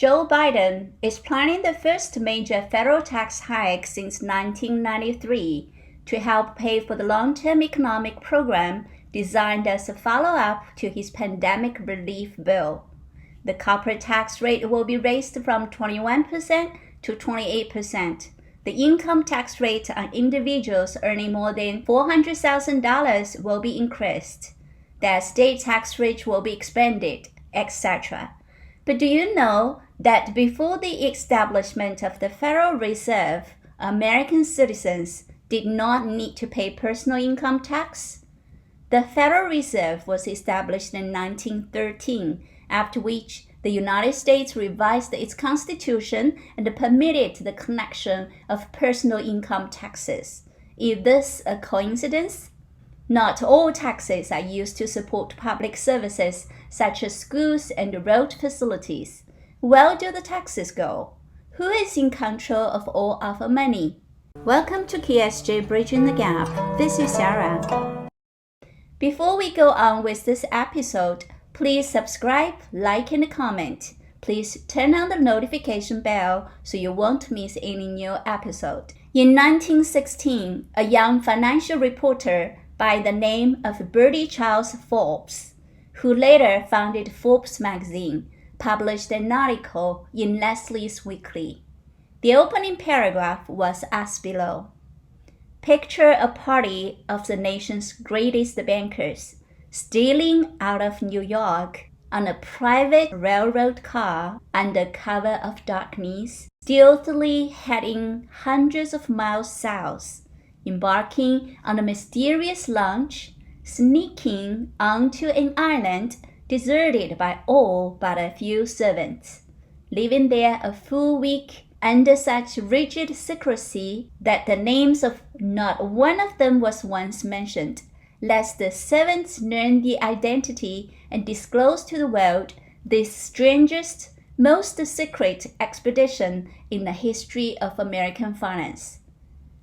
Joe Biden is planning the first major federal tax hike since 1993 to help pay for the long-term economic program designed as a follow-up to his pandemic relief bill. The corporate tax rate will be raised from 21% to 28%. The income tax rate on individuals earning more than $400,000 will be increased. The state tax rate will be expanded, etc. But do you know that before the establishment of the Federal Reserve, American citizens did not need to pay personal income tax? The Federal Reserve was established in 1913, after which the United States revised its constitution and permitted the collection of personal income taxes. Is this a coincidence? Not all taxes are used to support public services such as schools and road facilities. Where do the taxes go? Who is in control of all our money? Welcome to KSJ Bridging the Gap. This is Sarah. Before we go on with this episode, please subscribe, like, and comment. Please turn on the notification bell so you won't miss any new episode. In 1916, a young financial reporter by the name of Bertie Charles Forbes, who later founded Forbes magazine, published an article in Leslie's Weekly. The opening paragraph was as below. Picture a party of the nation's greatest bankers stealing out of New York on a private railroad car under cover of darkness, stealthily heading hundreds of miles south, embarking on a mysterious launch, sneaking onto an island deserted by all but a few servants, living there a full week under such rigid secrecy that the names of not one of them was once mentioned, lest the servants learn the identity and disclose to the world this strangest, most secret expedition in the history of American finance.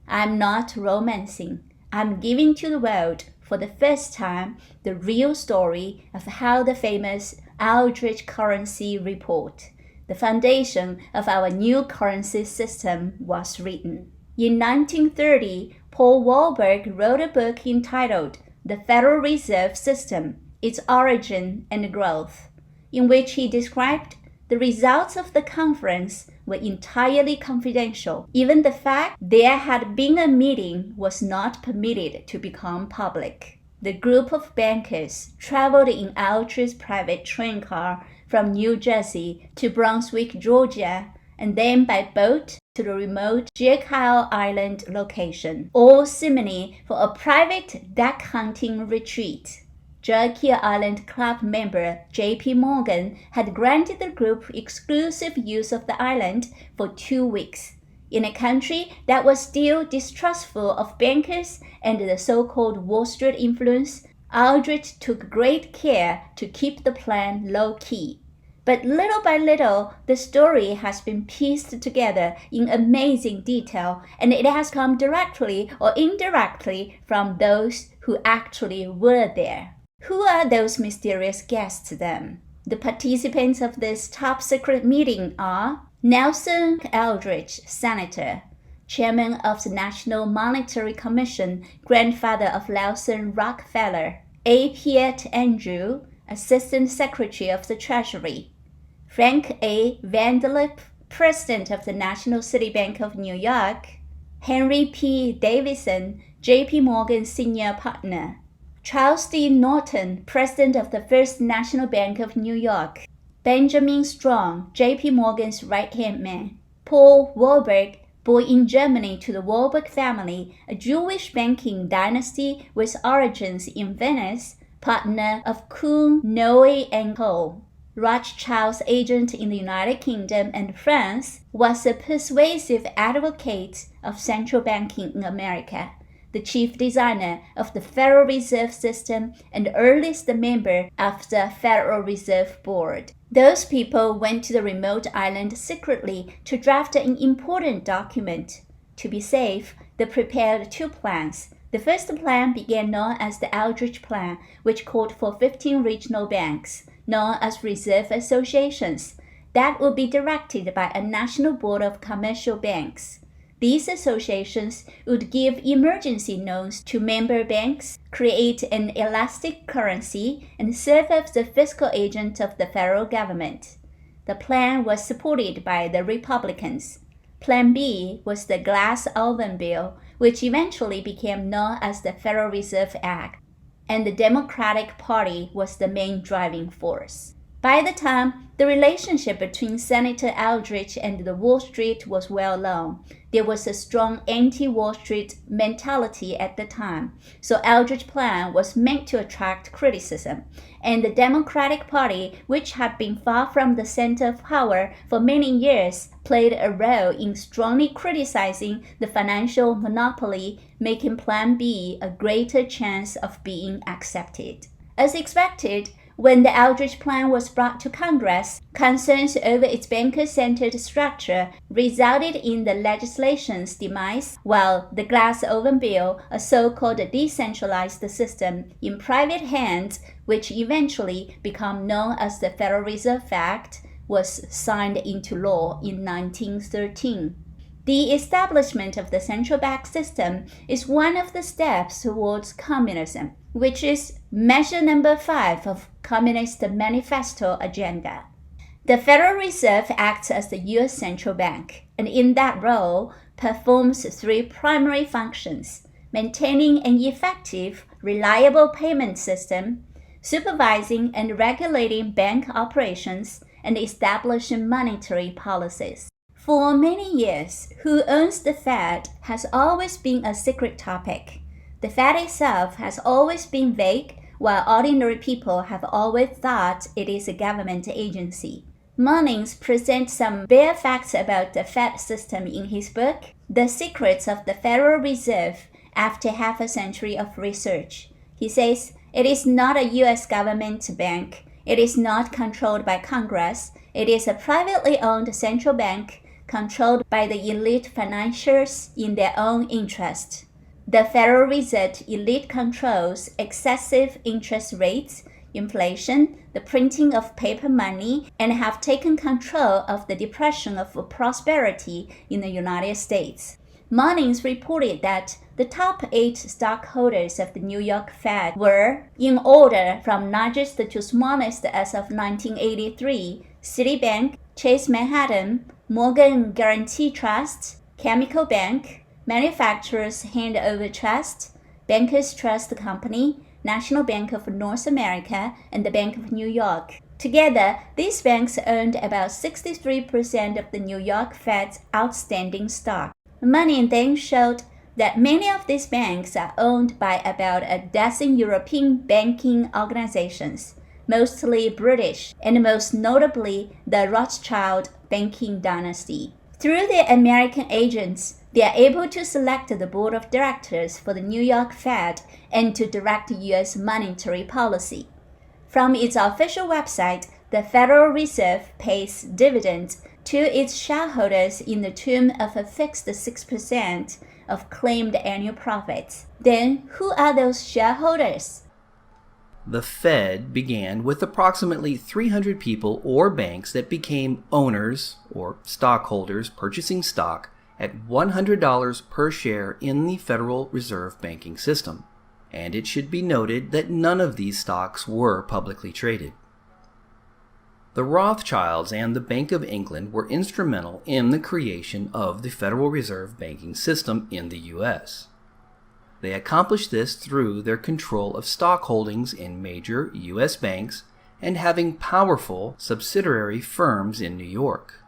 I'm not romancing. I'm giving to the world, for the first time, the real story of how the famous Aldrich Currency Report, the foundation of our new currency system, was written. In 1930, Paul Warburg wrote a book entitled The Federal Reserve System, Its Origin and Growth, in which he described the results of the conference were entirely confidential. Even the fact there had been a meeting was not permitted to become public. The group of bankers traveled in Aldrich's private train car from New Jersey to Brunswick, Georgia, and then by boat to the remote Jekyll Island location, all seemingly for a private duck hunting retreat. Jekyll Island Club member J.P. Morgan had granted the group exclusive use of the island for 2 weeks. In a country that was still distrustful of bankers and the so-called Wall Street influence, Aldrich took great care to keep the plan low-key. But little by little, the story has been pieced together in amazing detail, and it has come directly or indirectly from those who actually were there. Who are those mysterious guests then? The participants of this top secret meeting are Nelson Aldrich, Senator, Chairman of the National Monetary Commission, grandfather of Nelson Rockefeller, A. Piet Andrew, Assistant Secretary of the Treasury, Frank A. Vanderlip, President of the National City Bank of New York, Henry P. Davidson, J.P. Morgan Senior Partner, Charles D. Norton, President of the First National Bank of New York, Benjamin Strong, J.P. Morgan's right-hand man, Paul Warburg, born in Germany to the Warburg family, a Jewish banking dynasty with origins in Venice, partner of Kuhn, Noe & Co. Rothschild's agent in the United Kingdom and France, was a persuasive advocate of central banking in America, the chief designer of the Federal Reserve System and earliest member of the Federal Reserve Board. Those people went to the remote island secretly to draft an important document. To be safe, they prepared 2 plans. The first plan began known as the Aldrich Plan, which called for 15 regional banks, known as reserve associations, that would be directed by a national board of commercial banks. These associations would give emergency loans to member banks, create an elastic currency, and serve as the fiscal agent of the federal government. The plan was supported by the Republicans. Plan B was the Glass-Owen Bill, which eventually became known as the Federal Reserve Act, and the Democratic Party was the main driving force. By the time, the relationship between Senator Aldrich and the Wall Street was well known. There was a strong anti-Wall Street mentality at the time, so Aldrich's plan was meant to attract criticism, and the Democratic Party, which had been far from the center of power for many years, played a role in strongly criticizing the financial monopoly, making Plan B a greater chance of being accepted. As expected, when the Aldrich Plan was brought to Congress, concerns over its banker-centered structure resulted in the legislation's demise, while the Glass-Owen Bill, a so-called decentralized system in private hands, which eventually became known as the Federal Reserve Act, was signed into law in 1913. The establishment of the central bank system is one of the steps towards communism, which is measure number 5 of Communist Manifesto agenda. The Federal Reserve acts as the U.S. central bank, and in that role performs 3 primary functions: maintaining an effective, reliable payment system, supervising and regulating bank operations, and establishing monetary policies. For many years, who owns the Fed has always been a secret topic. The Fed itself has always been vague, while ordinary people have always thought it is a government agency. Munnings presents some bare facts about the Fed system in his book, The Secrets of the Federal Reserve, after half a century of research. He says, it is not a U.S. government bank. It is not controlled by Congress. It is a privately owned central bank controlled by the elite financiers in their own interest. The Federal Reserve elite controls excessive interest rates, inflation, the printing of paper money, and have taken control of the depression of prosperity in the United States. Munnings reported that the top 8 stockholders of the New York Fed were, in order from largest to smallest as of 1983, Citibank, Chase Manhattan, Morgan Guaranty Trust, Chemical Bank, Manufacturers Hand-Over Trust, Bankers Trust Company, National Bank of North America, and the Bank of New York. Together, these banks owned about 63% of the New York Fed's outstanding stock. Money then showed that many of these banks are owned by about a dozen European banking organizations, mostly British, and most notably the Rothschild banking dynasty. Through their American agents, they are able to select the board of directors for the New York Fed and to direct U.S. monetary policy. From its official website, the Federal Reserve pays dividends to its shareholders in the term of a fixed 6% of claimed annual profits. Then, who are those shareholders? The Fed began with approximately 300 people or banks that became owners or stockholders purchasing stock at $100 per share in the Federal Reserve banking system. And it should be noted that none of these stocks were publicly traded. The Rothschilds and the Bank of England were instrumental in the creation of the Federal Reserve banking system in the U.S. They accomplished this through their control of stock holdings in major U.S. banks and having powerful subsidiary firms in New York.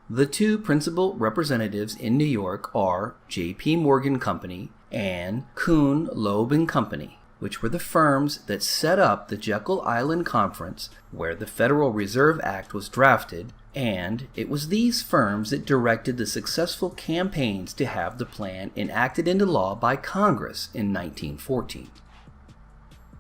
The 2 principal representatives in New York are J.P. Morgan Company and Kuhn, Loeb & Company, which were the firms that set up the Jekyll Island Conference where the Federal Reserve Act was drafted, and it was these firms that directed the successful campaigns to have the plan enacted into law by Congress in 1914.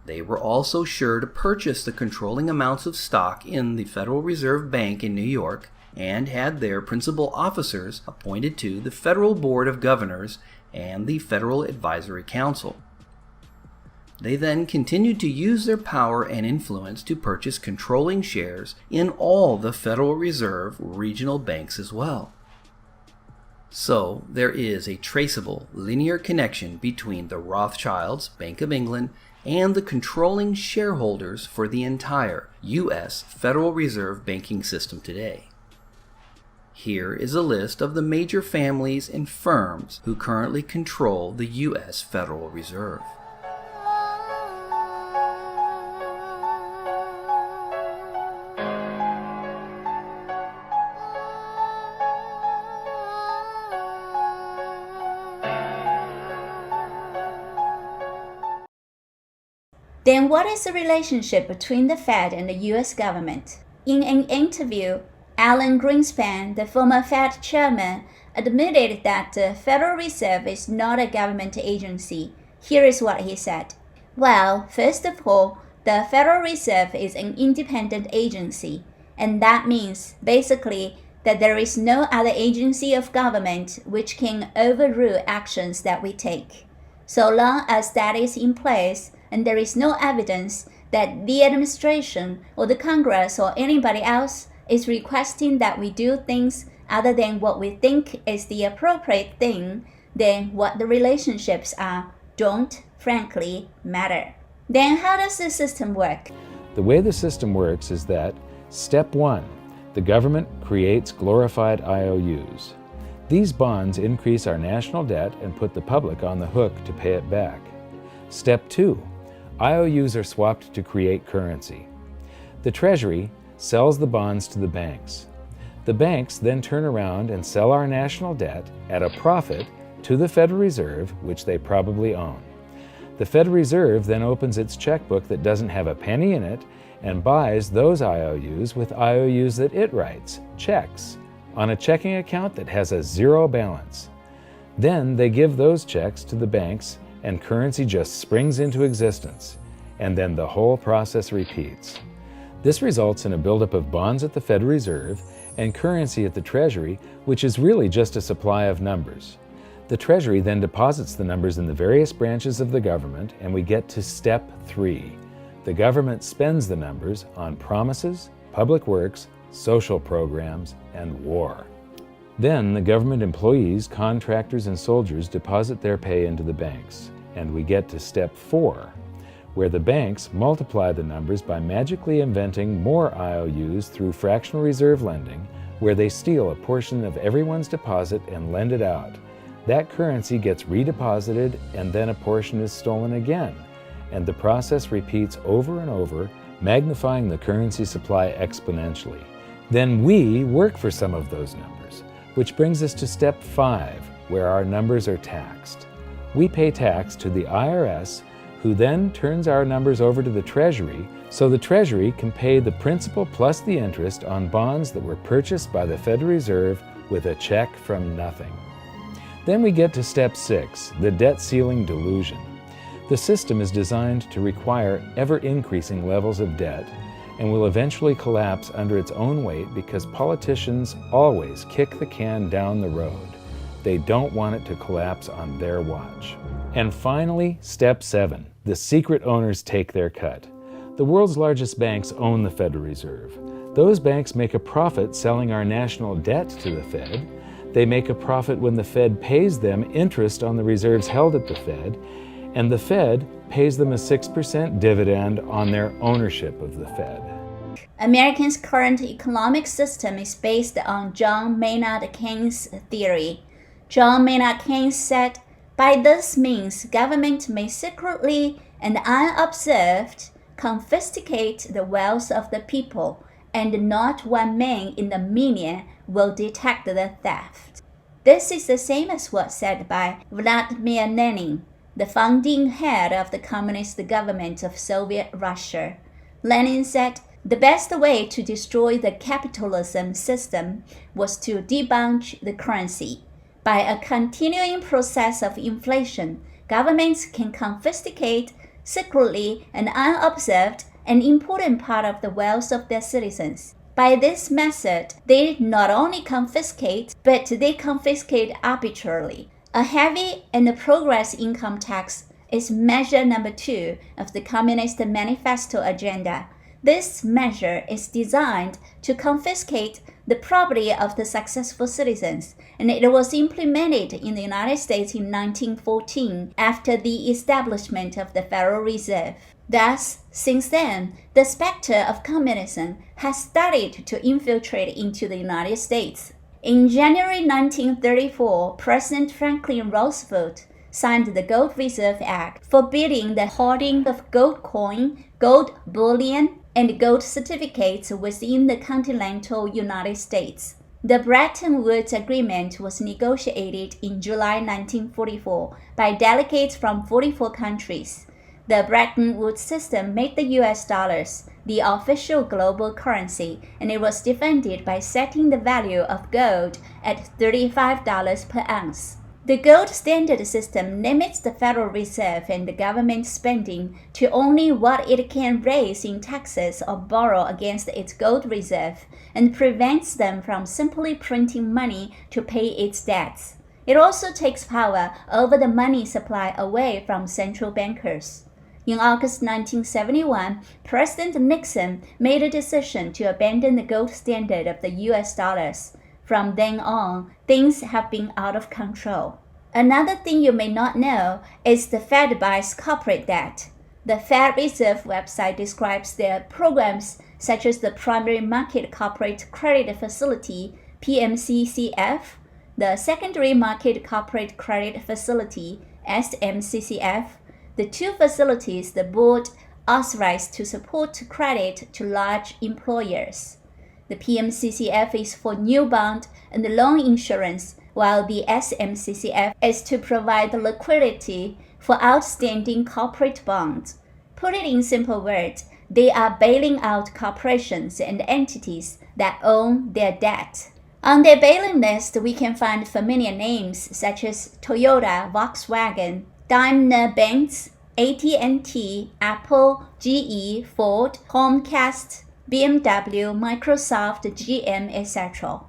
They were also sure to purchase the controlling amounts of stock in the Federal Reserve Bank in New York and had their principal officers appointed to the Federal Board of Governors and the Federal Advisory Council. They then continued to use their power and influence to purchase controlling shares in all the Federal Reserve regional banks as well. So there is a traceable linear connection between the Rothschilds, Bank of England, and the controlling shareholders for the entire U.S. Federal Reserve banking system today. Here is a list of the major families and firms who currently control the U.S. Federal Reserve. Then what is the relationship between the Fed and the U.S. government? In an interview, Alan Greenspan, the former Fed chairman, admitted that the Federal Reserve is not a government agency. Here is what he said. Well, first of all, the Federal Reserve is an independent agency, and that means basically that there is no other agency of government which can overrule actions that we take. So long as that is in place, and there is no evidence that the administration or the Congress or anybody else is requesting that we do things other than what we think is the appropriate thing, then what the relationships are don't, frankly, matter. Then how does the system work? The way the system works is that, step 1, the government creates glorified IOUs. These bonds increase our national debt and put the public on the hook to pay it back. Step 2, IOUs are swapped to create currency. The Treasury sells the bonds to the banks. The banks then turn around and sell our national debt at a profit to the Federal Reserve, which they probably own. The Federal Reserve then opens its checkbook that doesn't have a penny in it and buys those IOUs with IOUs that it writes, checks, on a checking account that has a zero balance. Then they give those checks to the banks and currency just springs into existence, and then the whole process repeats. This results in a buildup of bonds at the Federal Reserve and currency at the Treasury, which is really just a supply of numbers. The Treasury then deposits the numbers in the various branches of the government, and we get to step 3. The government spends the numbers on promises, public works, social programs, and war. Then the government employees, contractors, and soldiers deposit their pay into the banks, and we get to step 4, where the banks multiply the numbers by magically inventing more IOUs through fractional reserve lending, where they steal a portion of everyone's deposit and lend it out. That currency gets redeposited, and then a portion is stolen again, and the process repeats over and over, magnifying the currency supply exponentially. Then we work for some of those numbers, which brings us to step 5, where our numbers are taxed. We pay tax to the IRS, who then turns our numbers over to the Treasury, so the Treasury can pay the principal plus the interest on bonds that were purchased by the Federal Reserve with a check from nothing. Then we get to step 6, the debt ceiling delusion. The system is designed to require ever-increasing levels of debt and will eventually collapse under its own weight because politicians always kick the can down the road. They don't want it to collapse on their watch. And finally, step 7, the secret owners take their cut. The world's largest banks own the Federal Reserve. Those banks make a profit selling our national debt to the Fed. They make a profit when the Fed pays them interest on the reserves held at the Fed, and the Fed pays them a 6% dividend on their ownership of the Fed. America's current economic system is based on John Maynard Keynes' theory. John Maynard Keynes said, "By this means, government may secretly and unobserved confiscate the wealth of the people, and not one man in a million will detect the theft." This is the same as what's said by Vladimir Lenin, the founding head of the communist government of Soviet Russia. Lenin said, "The best way to destroy the capitalism system was to debauch the currency. By a continuing process of inflation, governments can confiscate secretly and unobserved an important part of the wealth of their citizens. By this method, they not only confiscate, but they confiscate arbitrarily. A heavy and progress income tax is measure number 2 of the Communist Manifesto agenda. This measure is designed to confiscate the property of the successful citizens, and it was implemented in the United States in 1914 after the establishment of the Federal Reserve. Thus, since then, the specter of communism has started to infiltrate into the United States. In January 1934, President Franklin Roosevelt signed the Gold Reserve Act, forbidding the hoarding of gold coin, gold bullion, and gold certificates within the continental United States. The Bretton Woods Agreement was negotiated in July 1944 by delegates from 44 countries. The Bretton Woods system made the US dollars the official global currency, and it was defended by setting the value of gold at $35 per ounce. The gold standard system limits the Federal Reserve and the government spending to only what it can raise in taxes or borrow against its gold reserve, and prevents them from simply printing money to pay its debts. It also takes power over the money supply away from central bankers. In August 1971, President Nixon made a decision to abandon the gold standard of the US dollars. From then on, things have been out of control. Another thing you may not know is the Fed buys corporate debt. The Fed Reserve website describes their programs such as the Primary Market Corporate Credit Facility, PMCCF, the Secondary Market Corporate Credit Facility, SMCCF, the two facilities the board authorized to support credit to large employers. The PMCCF is for new bond and loan insurance, while the SMCCF is to provide liquidity for outstanding corporate bonds. Put it in simple words, they are bailing out corporations and entities that own their debt. On their bailing list, we can find familiar names such as Toyota, Volkswagen, Daimler-Benz, AT&T, Apple, GE, Ford, Comcast, BMW, Microsoft, GM, etc.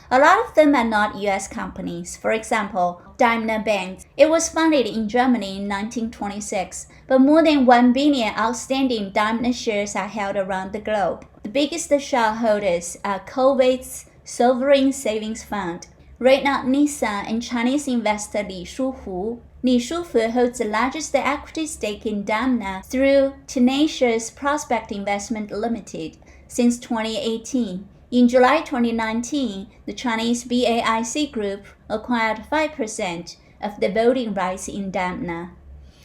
A lot of them are not US companies. For example, Daimler-Benz. It was founded in Germany in 1926, but more than 1 billion outstanding Daimler shares are held around the globe. The biggest shareholders are Kuwait's Sovereign Savings Fund, Renault Nissan, and Chinese investor Li Shufu. Li Shufu holds the largest equity stake in Daimler through Tenacious Prospect Investment Limited since 2018. In July 2019, the Chinese BAIC Group acquired 5% of the voting rights in Daimler.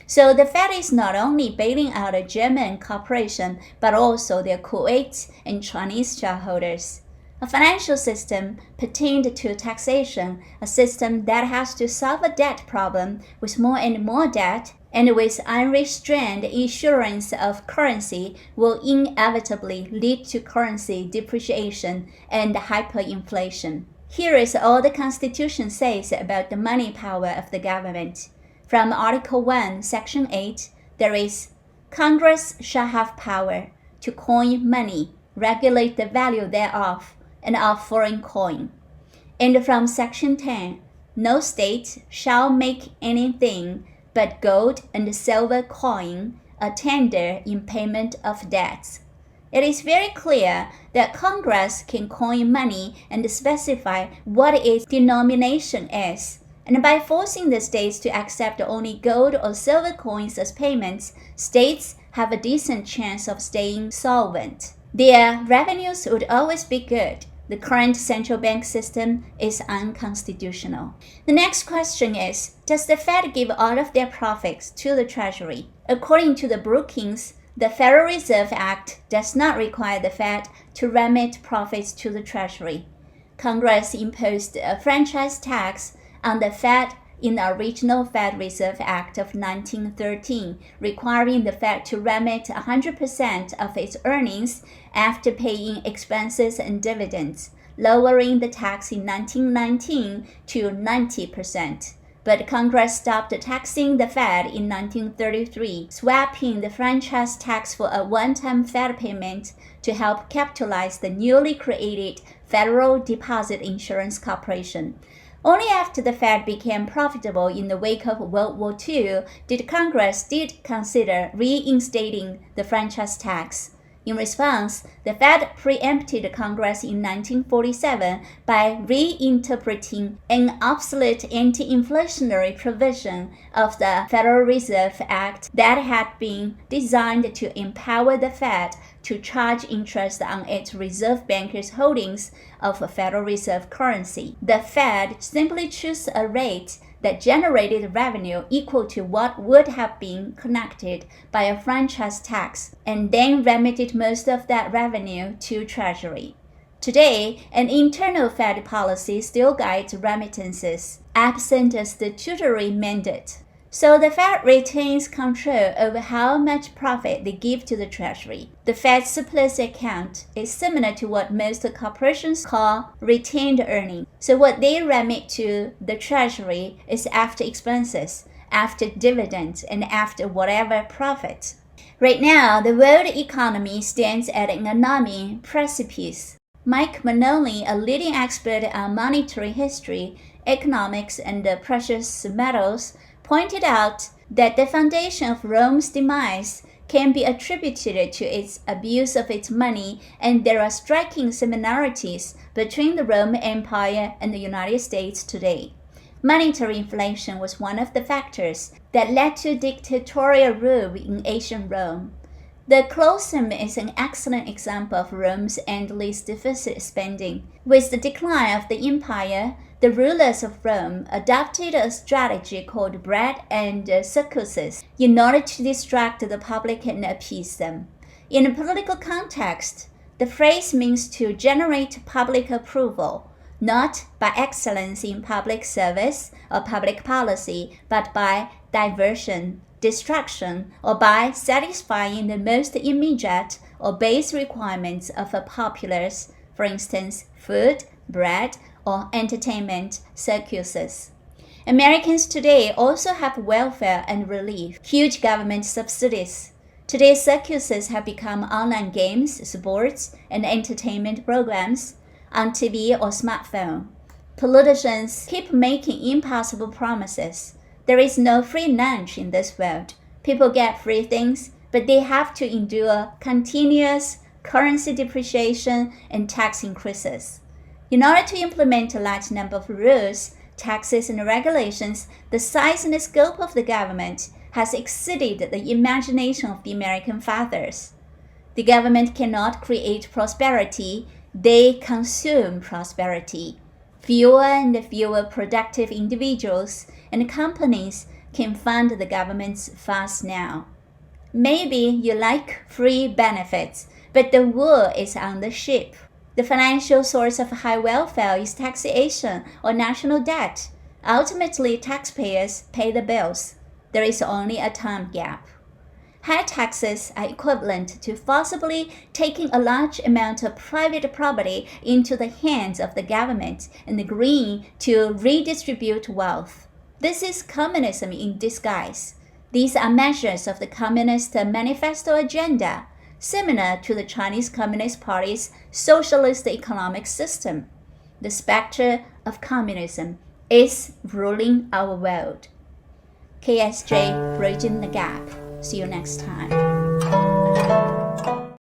So the Fed is not only bailing out a German corporation, but also their Kuwait and Chinese shareholders. A financial system pertained to taxation, a system that has to solve a debt problem with more and more debt, and with unrestrained issuance of currency, will inevitably lead to currency depreciation and hyperinflation. Here is all the Constitution says about the money power of the government. From Article 1, Section 8, there is, Congress shall have power to coin money, regulate the value thereof, and of foreign coin. And from Section 10, no state shall make anything but gold and silver coin a tender in payment of debts. It is very clear that Congress can coin money and specify what its denomination is, and by forcing the states to accept only gold or silver coins as payments, states have a decent chance of staying solvent. Their revenues would always be good. The current central bank system is unconstitutional. The next question is, does the Fed give all of their profits to the Treasury? According to the Brookings, the Federal Reserve Act does not require the Fed to remit profits to the Treasury. Congress imposed a franchise tax on the Fed in the original Fed Reserve Act of 1913, requiring the Fed to remit 100% of its earnings after paying expenses and dividends, lowering the tax in 1919 to 90%. But Congress stopped taxing the Fed in 1933, swapping the franchise tax for a one-time Fed payment to help capitalize the newly created Federal Deposit Insurance Corporation. Only after the Fed became profitable in the wake of World War II did Congress consider reinstating the franchise tax. In response, the Fed preempted Congress in 1947 by reinterpreting an obsolete anti-inflationary provision of the Federal Reserve Act that had been designed to empower the Fed to charge interest on its reserve bankers' holdings of Federal Reserve currency. The Fed simply chose a rate that generated revenue equal to what would have been collected by a franchise tax, and then remitted most of that revenue to Treasury. Today, an internal Fed policy still guides remittances, absent a statutory mandate. So the Fed retains control over how much profit they give to the Treasury. The Fed's surplus account is similar to what most corporations call retained earnings. So what they remit to the Treasury is after expenses, after dividends, and after whatever profit. Right now, the world economy stands at an alarming precipice. Mike Maloney, a leading expert on monetary history, economics, and precious metals, pointed out that the foundation of Rome's demise can be attributed to its abuse of its money, and there are striking similarities between the Roman Empire and the United States today. Monetary inflation was one of the factors that led to dictatorial rule in ancient Rome. The Colosseum is an excellent example of Rome's endless deficit spending. With the decline of the empire, the rulers of Rome adopted a strategy called bread and circuses in order to distract the public and appease them. In a political context, the phrase means to generate public approval, not by excellence in public service or public policy, but by diversion, distraction, or by satisfying the most immediate or base requirements of a populace, for instance, food, bread, or entertainment circuses. Americans today also have welfare and relief, huge government subsidies. Today's circuses have become online games, sports, and entertainment programs on TV or smartphone. Politicians keep making impossible promises. There is no free lunch in this world. People get free things, but they have to endure continuous currency depreciation and tax increases. In order to implement a large number of rules, taxes, and regulations, the size and the scope of the government has exceeded the imagination of the American fathers. The government cannot create prosperity, they consume prosperity. Fewer and fewer productive individuals and companies can fund the government's funds now. Maybe you like free benefits, but the wool is on the sheep. The financial source of high welfare is taxation or national debt. Ultimately, taxpayers pay the bills. There is only a time gap. High taxes are equivalent to forcibly taking a large amount of private property into the hands of the government and agreeing to redistribute wealth. This is communism in disguise. These are measures of the Communist Manifesto agenda, similar to the Chinese Communist Party's socialist economic system. The specter of communism is ruling our world. KSJ Bridging the Gap. See you next time.